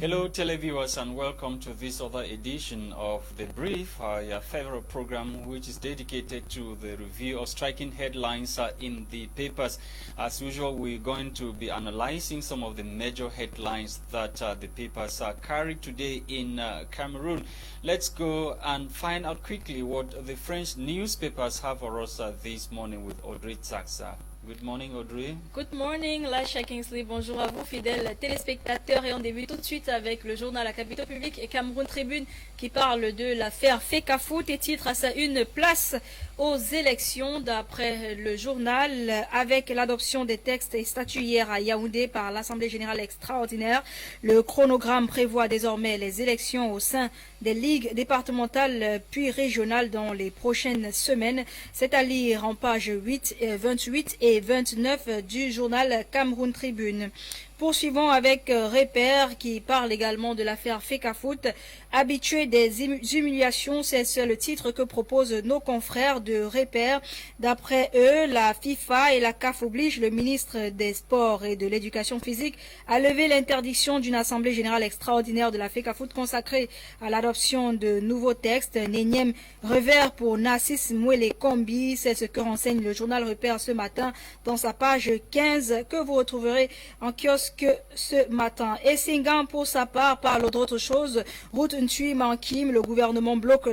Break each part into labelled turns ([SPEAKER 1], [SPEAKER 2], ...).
[SPEAKER 1] Hello televiewers and welcome to this other edition of The Brief, your favorite program which is dedicated to the review of striking headlines in the papers. As usual, we're going to be analyzing some of the major headlines that the papers carried today in Cameroon. Let's go and find out quickly what the French newspapers have for us this morning with Audrey ZATSA. Good morning, Audrey.
[SPEAKER 2] Good morning, Lasha Kingsley. Bonjour à vous, fidèles téléspectateurs. Et on débute tout de suite avec le journal La Capitale Publique et Cameroun Tribune qui parle de l'affaire Fecafoot et titre à sa une place aux élections. D'après le journal, avec l'adoption des textes et statuts hier à Yaoundé par l'Assemblée Générale Extraordinaire, le chronogramme prévoit désormais les élections au sein des ligues départementales puis régionales dans les prochaines semaines. C'est à lire en page 28 et 29 du journal Cameroun Tribune. Poursuivons avec Repère qui parle également de l'affaire Fecafoot. Habitué des humiliations, c'est le titre que proposent nos confrères de Repère. D'après eux, la FIFA et la CAF obligent le ministre des Sports et de l'Éducation physique à lever l'interdiction d'une assemblée générale extraordinaire de la Fecafoot consacrée à l'adoption de nouveaux textes. Un énième revers pour Nassis Mouele Kombi, c'est ce que renseigne le journal Repère ce matin dans sa page 15 que vous retrouverez en kiosque ce matin. Et Singan, pour sa part, parle d'autre chose. Route Ntui Mankim, le gouvernement bloque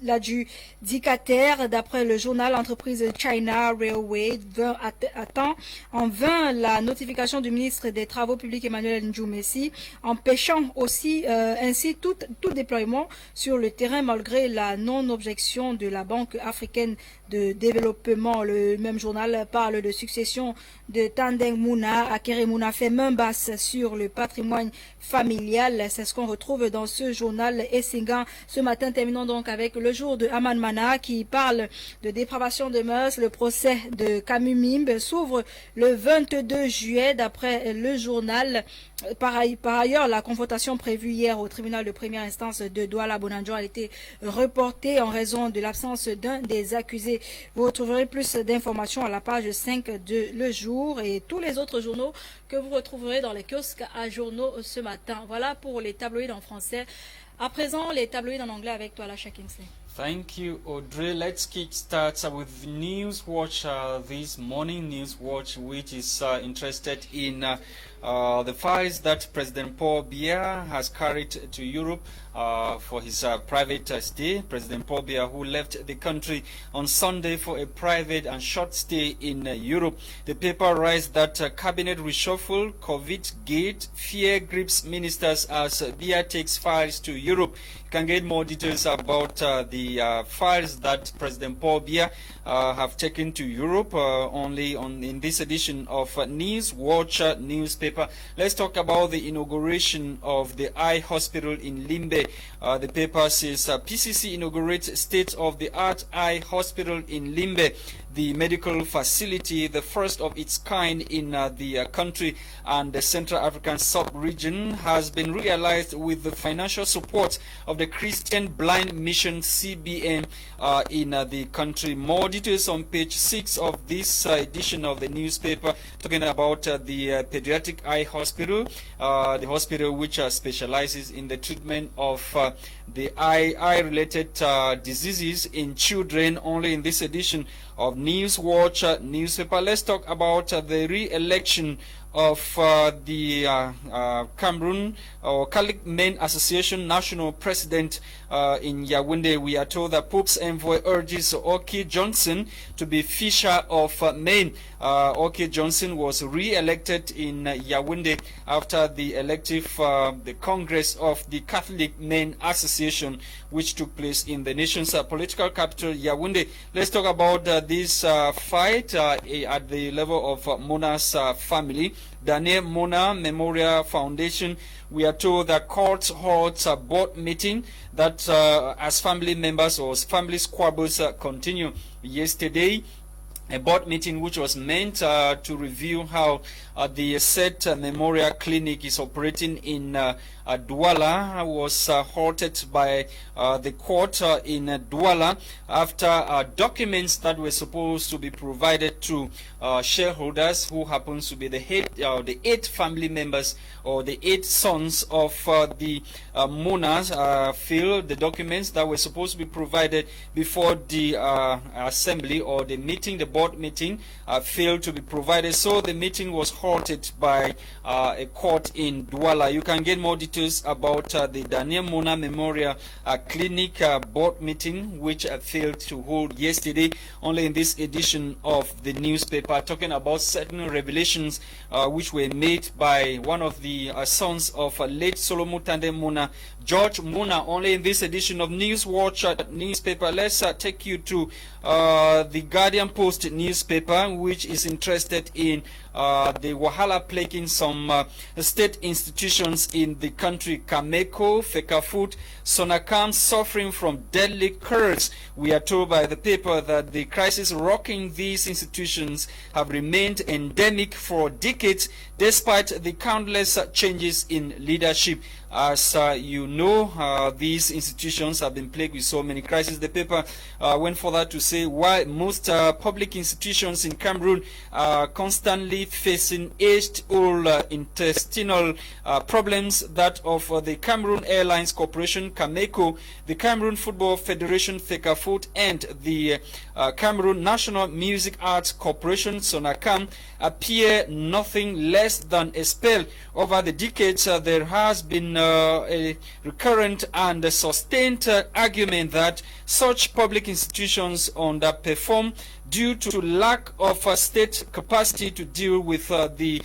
[SPEAKER 2] l'adjudicataire. D'après le journal, l'entreprise China Railway attend en vain la notification du ministre des Travaux publics Emmanuel Ndjoumessi, empêchant aussi ainsi tout déploiement sur le terrain malgré la non-objection de la Banque africaine de développement. Le même journal parle de succession de Tandeng Mouna. Akere Mouna fait main basse sur le patrimoine familial. C'est ce qu'on retrouve dans ce journal Essingan ce matin. Terminons donc avec le jour de Aman Mana qui parle de dépravation de mœurs. Le procès de Kamumimbe s'ouvre le 22 juillet d'après le journal. Par ailleurs, la confrontation prévue hier au tribunal de première instance de Douala-Bonanjo a été reportée en raison de l'absence d'un des accusés. Vous retrouverez plus d'informations à la page 5 de Le Jour et tous les autres journaux que vous retrouverez dans les kiosques à journaux ce matin. Voilà pour les tabloïds en français. À présent, les tabloïds en anglais avec toi, Lasha Kingsley.
[SPEAKER 1] Thank you, Audrey. Let's kick start with Newswatch this morning. Newswatch, which is interested in the files that President Paul Biya has carried to Europe for his private stay. President Paul Biya, who left the country on Sunday for a private and short stay in Europe. The paper writes that cabinet reshuffle, COVID gate, fear grips ministers as Biya takes files to Europe. You can get more details about the files that President Paul Biya have taken to Europe only in this edition of Newswatch newspaper. Let's talk about the inauguration of the eye hospital in Limbe. The paper says PCC inaugurates state-of-the-art eye hospital in Limbe. The medical facility, the first of its kind in the country and the Central African sub-region, has been realized with the financial support of the Christian Blind Mission CBN in the country. More details on page 6 of this edition of the newspaper, talking about the pediatric eye hospital, the hospital which specializes in the treatment of the eye-related diseases in children. Only in this edition of Newswatch newspaper. Let's talk about the re-election of the Cameroon or Catholic Men Association National President in Yaoundé. We are told that Pope's envoy urges Oki Johnson to be Fisher of Men. Oki Johnson was re-elected in Yaoundé after the the Congress of the Catholic Men Association, which took place in the nation's political capital, Yaoundé. Let's talk about this fight at the level of Mona's family. Daniel Mona Memorial Foundation, we are told that court holds a board meeting that as family members or family squabbles continue. Yesterday, a board meeting which was meant to review how the said memorial clinic is operating in Douala was halted by the court in Douala after documents that were supposed to be provided to shareholders, who happens to be the 8 family members or the 8 sons of the Mona, feel the documents that were supposed to be provided before the assembly or the meeting, the board meeting, failed to be provided. So the meeting was halted by a court in Douala. You can get more details about the Daniel Mona Memorial Clinic board meeting, which failed to hold yesterday, only in this edition of the newspaper, talking about certain revelations which were made by one of the sons of late Solomon Tande Mona, George Mona, only in this edition of Newswatch newspaper. Let's take you to the Guardian Post newspaper, which is interested in the wahala plaguing some state institutions in the country. Kameko, Fekafut, Sonakam suffering from deadly curse. We are told by the paper that the crisis rocking these institutions have remained endemic for decades, despite the countless changes in leadership. As you know, these institutions have been plagued with so many crises. The paper went further to say why most public institutions in Cameroon are constantly facing age-old intestinal problems, that of the Cameroon Airlines Corporation, Cameco, the Cameroon Football Federation, Fecafoot, and the Cameroon National Music Arts Corporation, Sonacam, appear nothing less than a spell. Over the decades, there has been a recurrent and sustained argument that such public institutions underperform due to lack of state capacity to deal with the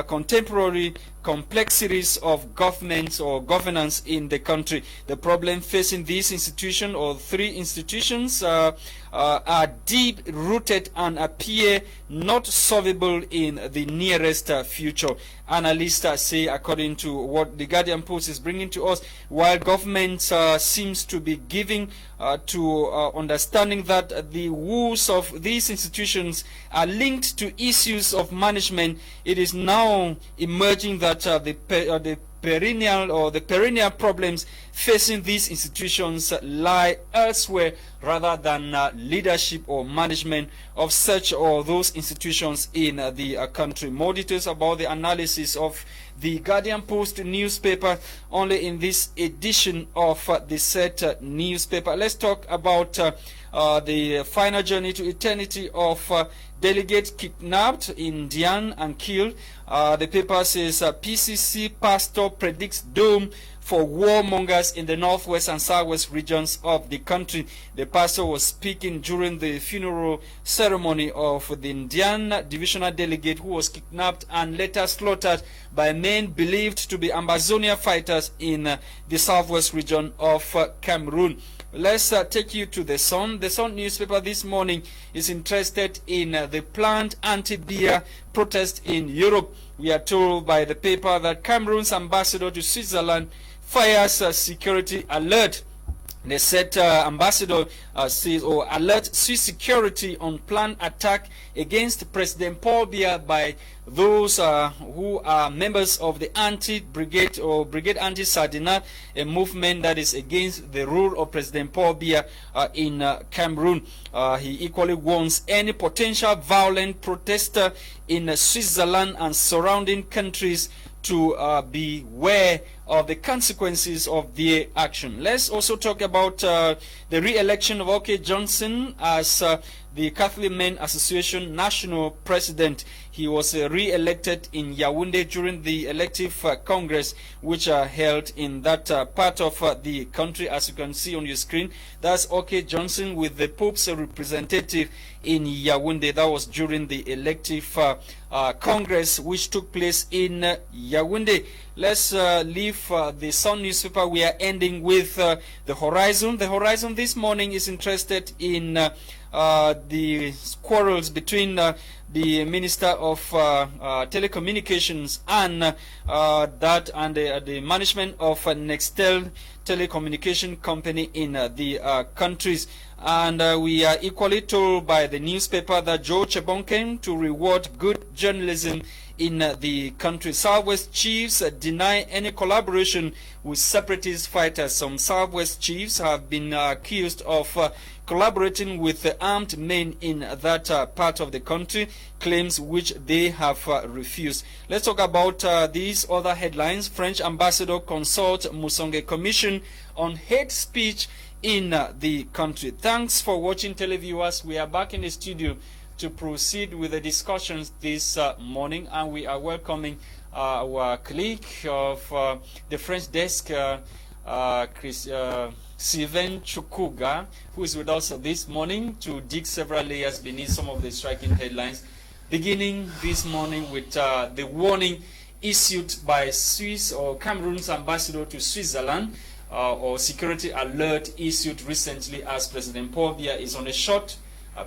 [SPEAKER 1] contemporary complexities of government or governance in the country. The problem facing these institutions, or 3 institutions, are deep-rooted and appear not solvable in the nearest future. Analysts say, according to what the Guardian Post is bringing to us, while government seems to be giving to understanding that the woes of these institutions are linked to issues of management, it is now emerging that the perennial problems facing these institutions lie elsewhere rather than leadership or management of such or those institutions in the country. More details about the analysis of the Guardian Post newspaper only in this edition of the said newspaper. Let's talk about the final journey to eternity of delegate kidnapped in Dian and killed. The paper says PCC pastor predicts doom for warmongers in the northwest and southwest regions of the country. The pastor was speaking during the funeral ceremony of the Indian divisional delegate who was kidnapped and later slaughtered by men believed to be Ambazonia fighters in the southwest region of Cameroon. Let's take you to the Sun. The Sun newspaper this morning is interested in the planned anti-beer protest in Europe. We are told by the paper that Cameroon's ambassador to Switzerland fires a security alert. The said ambassador says, or alert Swiss security on planned attack against President Paul Biya by those who are members of the anti-brigade or Brigade Anti-Sardina, a movement that is against the rule of President Paul Biya in Cameroon. He equally warns any potential violent protester in Switzerland and surrounding countries to beware of the consequences of their action. Let's also talk about the re-election of OK Johnson as the Catholic Men Association National President. He was re-elected in Yaoundé during the elective Congress which held in that part of the country. As you can see on your screen, that's OK Johnson with the Pope's representative in Yaoundé. That was during the elective Congress which took place in Yaoundé. Let's leave the Sun newspaper. We are ending with the Horizon. The Horizon this morning is interested in the quarrels between the Minister of Telecommunications and the management of Nextel telecommunication company in the countries. And we are equally told by the newspaper that Tebong came to reward good journalism in the country. Southwest chiefs deny any collaboration with separatist fighters. Some Southwest chiefs have been accused of collaborating with the armed men in that part of the country, claims which they have refused. Let's talk about these other headlines. French ambassador consults Musonge Commission on hate speech in the country. Thanks for watching, televiewers. We are back in the studio to proceed with the discussions this morning, and we are welcoming our colleague of the French desk, Sylvain, who is with us this morning to dig several layers beneath some of the striking headlines, beginning this morning with the warning issued by Swiss or Cameroon's ambassador to Switzerland, or security alert issued recently as President Paul Biya is on a short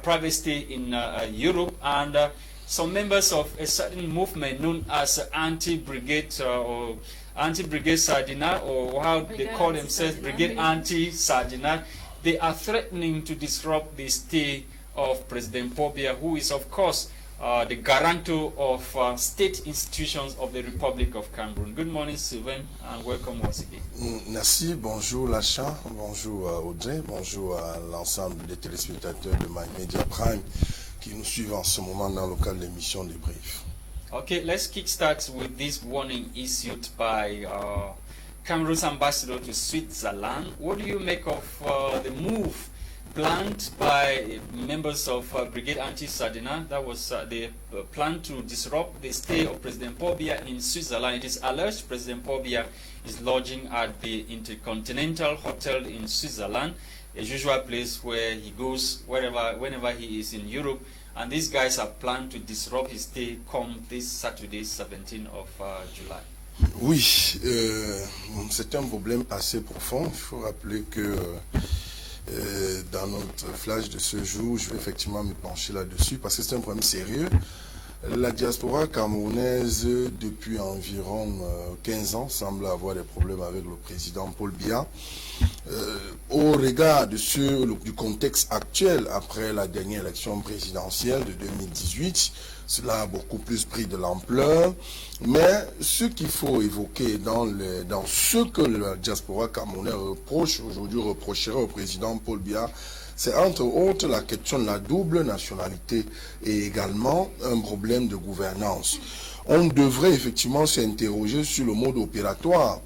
[SPEAKER 1] private stay in Europe, and some members of a certain movement known as anti-brigade or anti-brigade Sardina, or how they call themselves, brigade anti-Sardina, they are threatening to disrupt the stay of President Paul Biya, who is of course the guarantor of state institutions of the Republic of Cameroon. Good morning, Sylvain, and welcome once again.
[SPEAKER 3] Merci, bonjour Lasha, bonjour Audrey, bonjour à l'ensemble des téléspectateurs de My Media Prime qui nous suivent en ce moment dans le cadre de l'émission des briefs.
[SPEAKER 1] Okay, let's kickstart with this warning issued by Cameroon's ambassador to Switzerland. What do you make of the move planned by members of Brigade Anti-Sardina? That was the plan to disrupt the stay of President Paul Biya in Switzerland. It is alleged President Paul Biya is lodging at the Intercontinental Hotel in Switzerland, a usual place where he goes whenever he is in Europe. And these guys have planned to disrupt his stay come this Saturday, 17th of July.
[SPEAKER 3] Oui, c'est un problème assez profond. Il faut rappeler que dans notre flash de ce jour, je vais effectivement me pencher là-dessus parce que c'est un problème sérieux. La diaspora camerounaise, depuis environ 15 ans, semble avoir des problèmes avec le président Paul Biya. Au regard du contexte actuel, après la dernière élection présidentielle de 2018, cela a beaucoup plus pris de l'ampleur. Mais ce qu'il faut évoquer dans ce que la diaspora camerounaise reprocherait au président Paul Biya, c'est entre autres la question de la double nationalité et également un problème de gouvernance. On devrait effectivement s'interroger sur le mode opératoire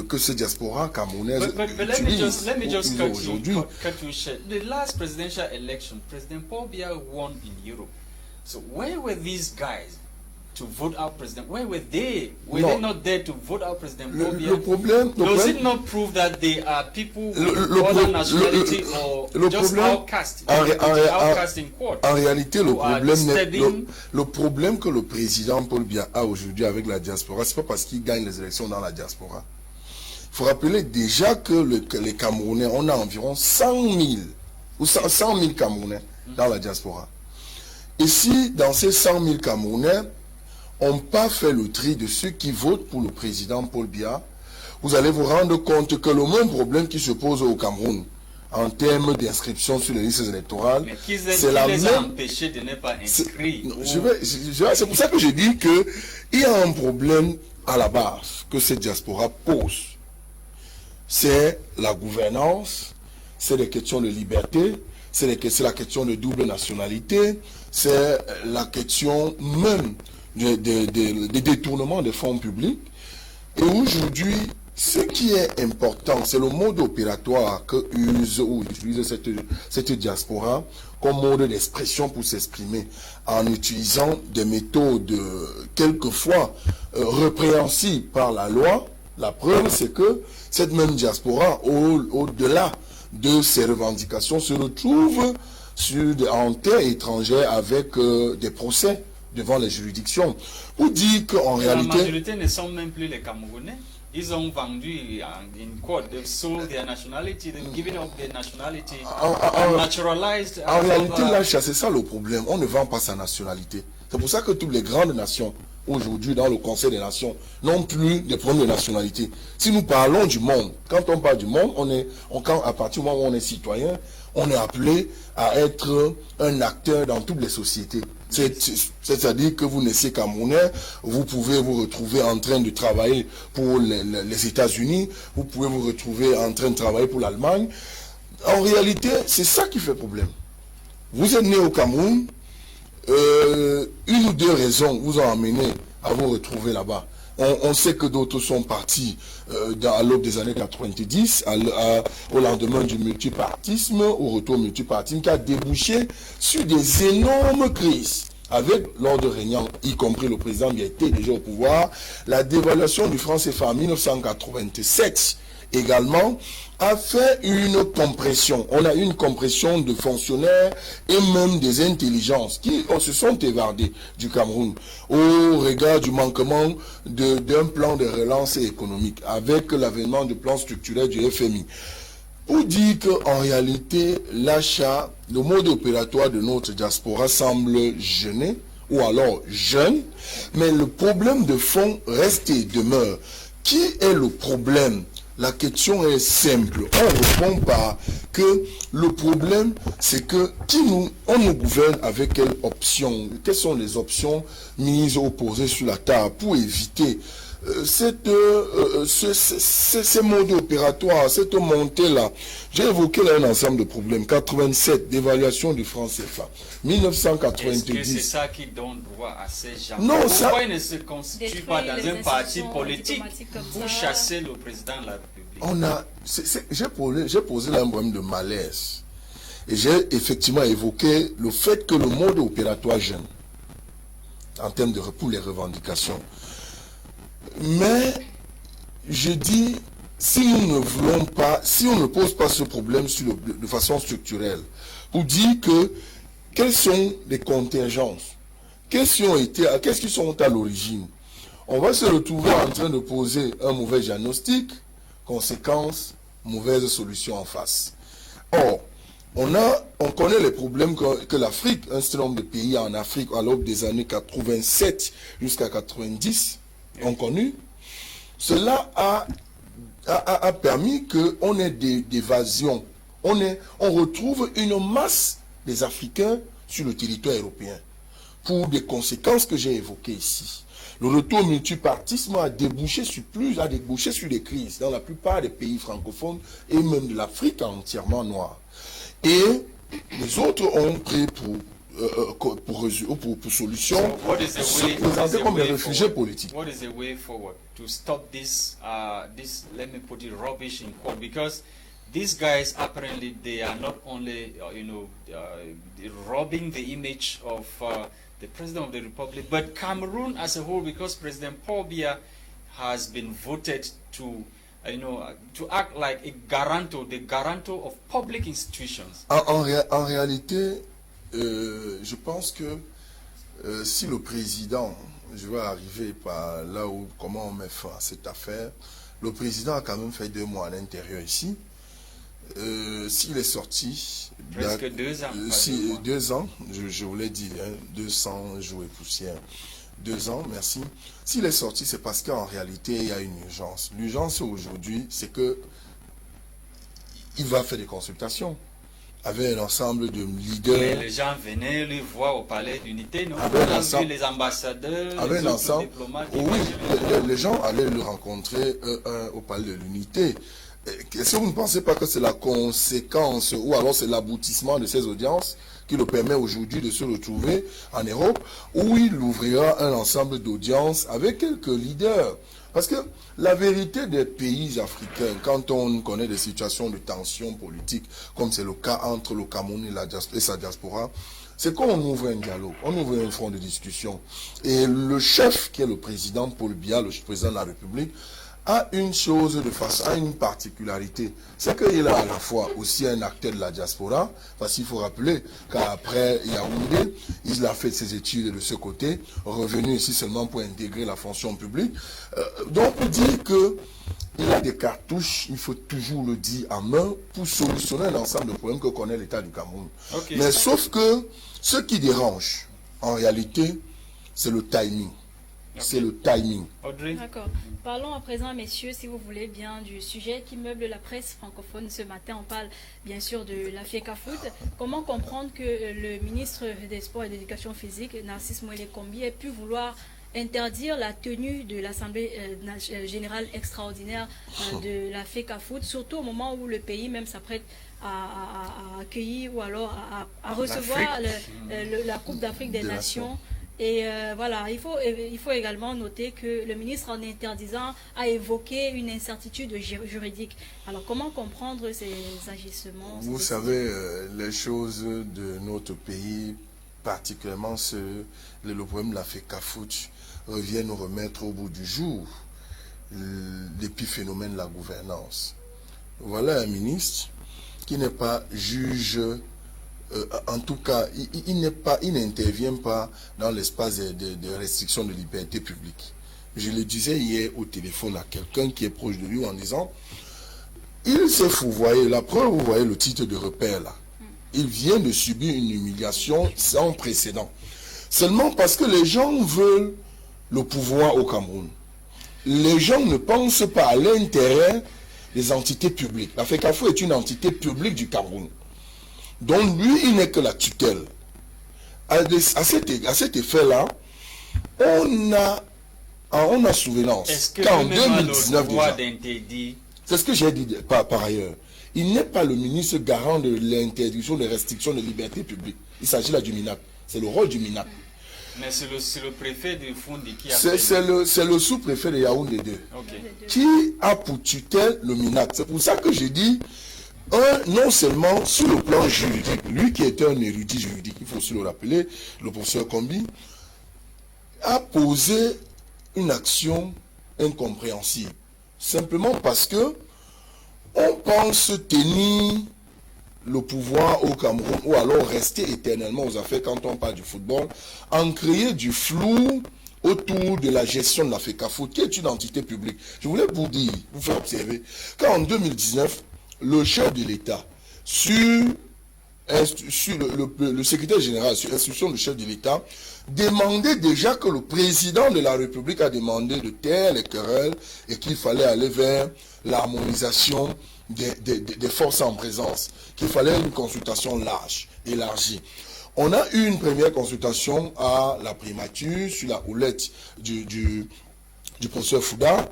[SPEAKER 3] que cette diaspora camerounaise utilise
[SPEAKER 1] let me just cut
[SPEAKER 3] aujourd'hui.
[SPEAKER 1] You short. The last presidential election, President Paul Biya won in Europe. So where were these guys to vote out President? Where were they? Were they not there to vote out President Paul Biya? Does it not prove that they are people with other nationality or just outcast? Outcast in court?
[SPEAKER 3] En réalité, le problème que le président Paul Biya a aujourd'hui avec la diaspora, c'est pas parce qu'il gagne les élections dans la diaspora. Il faut rappeler déjà que les Camerounais, on a environ 100 000 Camerounais dans la diaspora. Et si dans ces 100 000 Camerounais, on n'a pas fait le tri de ceux qui votent pour le président Paul Biya, vous allez vous rendre compte que le même problème qui se pose au Cameroun en termes d'inscription sur les listes électorales, c'est la même.
[SPEAKER 1] Empêché de ne pas inscrire.
[SPEAKER 3] C'est pour ça que je dis qu'il y a un problème à la base que cette diaspora pose. C'est la gouvernance, c'est les questions de liberté, c'est la question de double nationalité, c'est la question même des détournements des fonds publics. Et aujourd'hui, ce qui est important, c'est le mode opératoire que utilise cette diaspora comme mode d'expression pour s'exprimer, en utilisant des méthodes quelquefois répréhensibles par la loi. La preuve, c'est que cette même diaspora, au-delà de ses revendications, se retrouve en terre étrangère avec des procès devant les juridictions. Pour dire qu'en réalité...
[SPEAKER 1] La majorité ne sont même plus les Camerounais. Ils ont vendu in court, they've sold their nationality, they've given up their nationality, naturalized.
[SPEAKER 3] En réalité, Lasha, c'est ça le problème. On ne vend pas sa nationalité. C'est pour ça que toutes les grandes nations, aujourd'hui, dans le Conseil des Nations, n'ont plus de problème de nationalité. Si nous parlons du monde, quand on parle du monde, à partir du moment où on est citoyen, on est appelé à être un acteur dans toutes les sociétés. C'est-à-dire que vous naissez Camerounais, vous pouvez vous retrouver en train de travailler pour les États-Unis, vous pouvez vous retrouver en train de travailler pour l'Allemagne. En réalité, c'est ça qui fait problème. Vous êtes né au Cameroun, une ou deux raisons vous ont amené à vous retrouver là-bas. On sait que d'autres sont partis à l'aube des années 90, au lendemain du multipartisme, au retour au multipartisme, qui a débouché sur des énormes crises. Avec l'ordre régnant, y compris le président qui était déjà au pouvoir, la dévaluation du franc CFA en 1987 également a fait une compression. On a eu une compression de fonctionnaires et même des intelligences qui se sont évadés du Cameroun au regard du manquement d'un plan de relance économique avec l'avènement du plan structurel du FMI. Pour dire qu'en réalité, l'achat, le mode opératoire de notre diaspora semble gêner ou alors jeune, mais le problème de fond reste et demeure. Qui est le problème? La question est simple. On répond par que le problème, c'est que on nous gouverne avec quelles options? Quelles sont les options mises opposées sur la table pour éviter ces modes opératoires, cette montée-là? J'ai évoqué là un ensemble de problèmes. 87, dévaluation du franc CFA. 1990.
[SPEAKER 1] Est-ce que c'est ça qui donne droit à ces gens?
[SPEAKER 3] Non,
[SPEAKER 1] pourquoi ils ne se constituent pas dans un parti politique pour chasser le président de la République?
[SPEAKER 3] J'ai posé là un problème de malaise. Et j'ai effectivement évoqué le fait que le mode opératoire jeune, en termes pour les revendications. Mais je dis, si nous ne voulons pas, si on ne pose pas ce problème de façon structurelle, pour dire que quelles sont les contingences, qu'est-ce qui sont à l'origine, on va se retrouver en train de poser un mauvais diagnostic, conséquence, mauvaise solution en face. Or, on connaît les problèmes que l'Afrique, un certain nombre de pays en Afrique, à l'aube des années 87 jusqu'à 90, ont connu. Cela a permis qu'on ait des évasions. On retrouve une masse des Africains sur le territoire européen pour des conséquences que j'ai évoquées ici. Le retour au multipartisme a débouché sur des crises dans la plupart des pays francophones et même de l'Afrique entièrement noire. Et les autres ont pris pour solution se présenter comme des réfugiés politiques.
[SPEAKER 1] What is the way forward to stop this, let me put it, rubbish in court? Because these guys apparently they are not only robbing the image of the President of the Republic, but Cameroon as a whole, because President Paul Biya has been voted to act like the guarantor of public institutions.
[SPEAKER 3] En réalité, je pense que si le président, je vais arriver par là où, comment on met fin à cette affaire, le président a quand même fait 2 mois à l'intérieur ici. S'il est sorti...
[SPEAKER 1] Presque 2 ans.
[SPEAKER 3] 2 ans, je vous l'ai dit, 200 jours et poussière. 2 ans, merci. S'il est sorti, c'est parce qu'en réalité, il y a une urgence. L'urgence aujourd'hui, c'est que il va faire des consultations avec un ensemble de leaders.
[SPEAKER 1] Mais les gens venaient lui voir au palais d'unité, non? Les ambassadeurs, les autres diplomates.
[SPEAKER 3] Oui, les gens allaient le rencontrer au palais de l'unité. Est-ce que vous ne pensez pas que c'est la conséquence ou alors c'est l'aboutissement de ces audiences qui le permet aujourd'hui de se retrouver en Europe, où il ouvrira un ensemble d'audiences avec quelques leaders? Parce que la vérité des pays africains, quand on connaît des situations de tension politique, comme c'est le cas entre le Cameroun et sa diaspora, c'est qu'on ouvre un dialogue, on ouvre un front de discussion. Et le chef, qui est le président Paul Biya, le président de la République, a une chose de façon, a une particularité, c'est qu'il est à la fois aussi un acteur de la diaspora, parce qu'il faut rappeler qu'après Yaoundé, il a fait ses études de ce côté, revenu ici seulement pour intégrer la fonction publique. Donc on dit que il a des cartouches, il faut toujours le dire en main, pour solutionner un ensemble de problèmes que connaît l'État du Cameroun.
[SPEAKER 1] Okay.
[SPEAKER 3] Mais sauf que ce qui dérange, en réalité, c'est le timing. Okay. C'est le timing.
[SPEAKER 1] Audrey.
[SPEAKER 2] D'accord. Parlons à présent, messieurs, si vous voulez bien, du sujet qui meuble la presse francophone ce matin. On parle bien sûr de la FECAFOOT. Comment comprendre que le ministre des Sports et de l'Éducation physique, Narcisse Moïle-Kombi, ait pu vouloir interdire la tenue de l'Assemblée générale extraordinaire de la FECAFOOT, surtout au moment où le pays même s'apprête à accueillir ou alors à recevoir la Coupe d'Afrique des Nations. Et voilà, il faut également noter que le ministre, en interdisant, a évoqué une incertitude juridique. Alors, comment comprendre ces agissements?
[SPEAKER 3] Vous savez, les choses de notre pays, particulièrement le problème de la FECAFOOT, revient nous remettre au bout du jour l'épiphénomène de la gouvernance. Voilà un ministre qui n'est pas juge, en tout cas, il n'intervient pas dans l'espace de restriction de liberté publique. Je le disais hier au téléphone à quelqu'un qui est proche de lui en disant, il s'est fourvoyé, la preuve, vous voyez le titre de repère là, il vient de subir une humiliation sans précédent. Seulement parce que les gens veulent le pouvoir au Cameroun. Les gens ne pensent pas à l'intérêt des entités publiques. La FECAFOOT est une entité publique du Cameroun. Donc lui, il n'est que la tutelle. À cet effet-là, on a souvenance qu'en 2019 déjà, c'est ce que j'ai dit par ailleurs, il n'est pas le ministre garant de l'interdiction des restrictions de liberté publique. Il s'agit là du MINAC. C'est le rôle du MINAC.
[SPEAKER 1] Mais c'est le préfet de Foundi qui a
[SPEAKER 3] c'est le sous-préfet de Yaoundé 2 qui a pour tutelle le MINAC. C'est pour ça que j'ai dit, non seulement sur le plan juridique, lui qui est un érudit juridique, il faut aussi le rappeler, le professeur Kombi, a posé une action incompréhensible. Simplement parce que on pense tenir le pouvoir au Cameroun ou alors rester éternellement aux affaires quand on parle du football, en créer du flou autour de la gestion de la FECAFOOT, qui est une entité publique. Je voulais vous dire, vous faire observer, qu'en 2019, le chef de l'État, sur le secrétaire général, sur instruction du chef de l'État, demandait déjà que le président de la République a demandé de taire les querelles et qu'il fallait aller vers l'harmonisation des forces en présence, qu'il fallait une consultation large, élargie. On a eu une première consultation à la primature sur la houlette du professeur Fouda,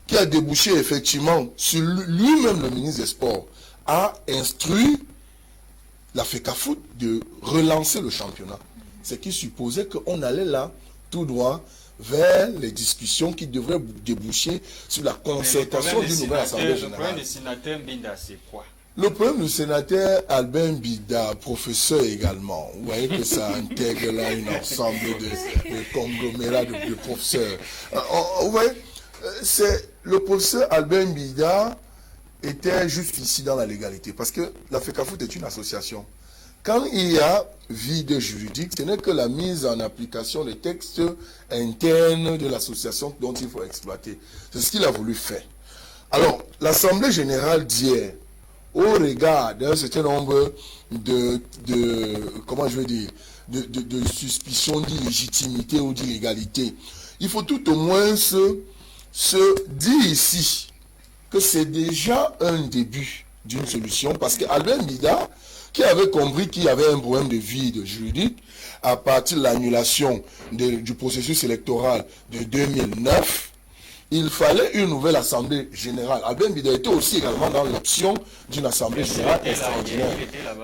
[SPEAKER 3] qui a débouché effectivement sur lui-même, le ministre des Sports, a instruit la FECAFOOT de relancer le championnat. Ce qui supposait qu'on allait là, tout droit, vers les discussions qui devraient déboucher sur la concertation d'une nouvelle Assemblée générale.
[SPEAKER 1] Le problème du sénateur Mbinda, c'est quoi? Le
[SPEAKER 3] problème du sénateur Albin Bida, professeur également, vous voyez que ça intègre là un ensemble de conglomérats de professeurs. Vous voyez, le professeur Albin Bida était juste ici dans la légalité, parce que la FECAFOOT est une association. Quand il y a vide juridique, ce n'est que la mise en application des textes internes de l'association dont il faut exploiter. C'est ce qu'il a voulu faire. Alors, l'Assemblée générale d'hier, au regard d'un certain nombre de suspicions d'illégitimité ou d'illégalité, il faut tout au moins se dire ici que c'est déjà un début d'une solution, parce que Albin Bida, qui avait compris qu'il y avait un problème de vide juridique à partir de l'annulation du processus électoral de 2009, il fallait une nouvelle assemblée générale. Albin Bida était aussi également dans l'option d'une assemblée générale extraordinaire.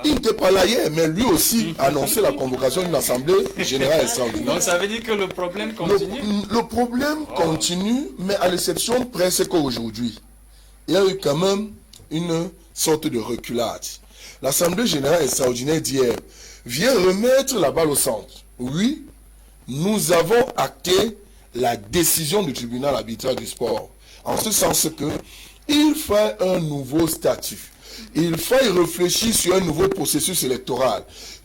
[SPEAKER 3] Il n'était pas là hier, mais lui aussi annonçait la convocation d'une assemblée générale extraordinaire.
[SPEAKER 1] Donc ça veut dire que le problème continue?
[SPEAKER 3] Le problème continue, mais à l'exception presque qu'aujourd'hui, il y a eu quand même une sorte de reculade. L'Assemblée générale extraordinaire d'hier vient remettre la balle au centre. Oui, nous avons acté la décision du tribunal arbitral du sport En ce sens que il fait un nouveau statut. Il faut y réfléchir sur un nouveau processus électoral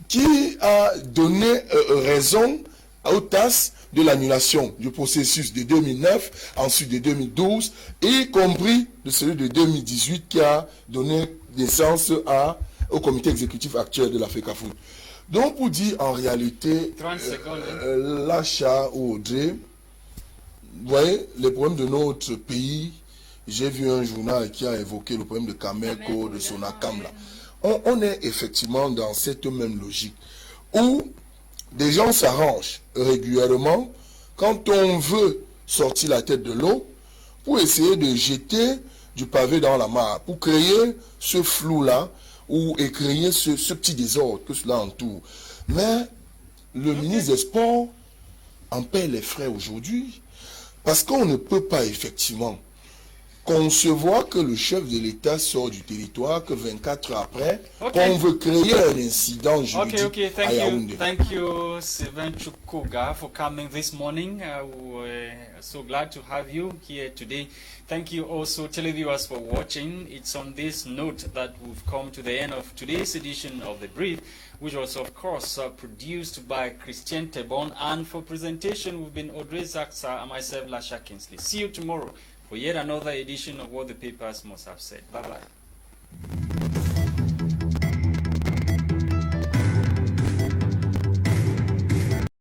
[SPEAKER 3] qui a donné raison aux TAS de l'annulation du processus de 2009, ensuite de 2012, y compris de celui de 2018 qui a donné naissance au comité exécutif actuel de la FECAFOOT. Donc, pour dire en réalité, Lasha ou Audrey, vous voyez, les problèmes de notre pays, j'ai vu un journal qui a évoqué le problème de Kameko, de Sonakam. On est effectivement dans cette même logique où des gens s'arrangent régulièrement quand on veut sortir la tête de l'eau pour essayer de jeter du pavé dans la mare, pour créer ce flou-là et créer ce petit désordre que cela entoure. Mais le ministre des Sports en paie les frais aujourd'hui parce qu'on ne peut pas effectivement concevoir que le chef de l'État sort du territoire, que 24 heures après, on veut créer un incident juridique à Yaoundé.
[SPEAKER 1] Thank you, Sylvain Chukwuga, for coming this morning. We're so glad to have you here today. Thank you also, televiewers, for watching. It's on this note that we've come to the end of today's edition of The Brief, which was, of course, produced by Christain Tebong. And for presentation, we've been Audrey ZATSA and myself, Lasha. See you tomorrow for yet another edition of What the Papers Must Have Said. Bye-bye.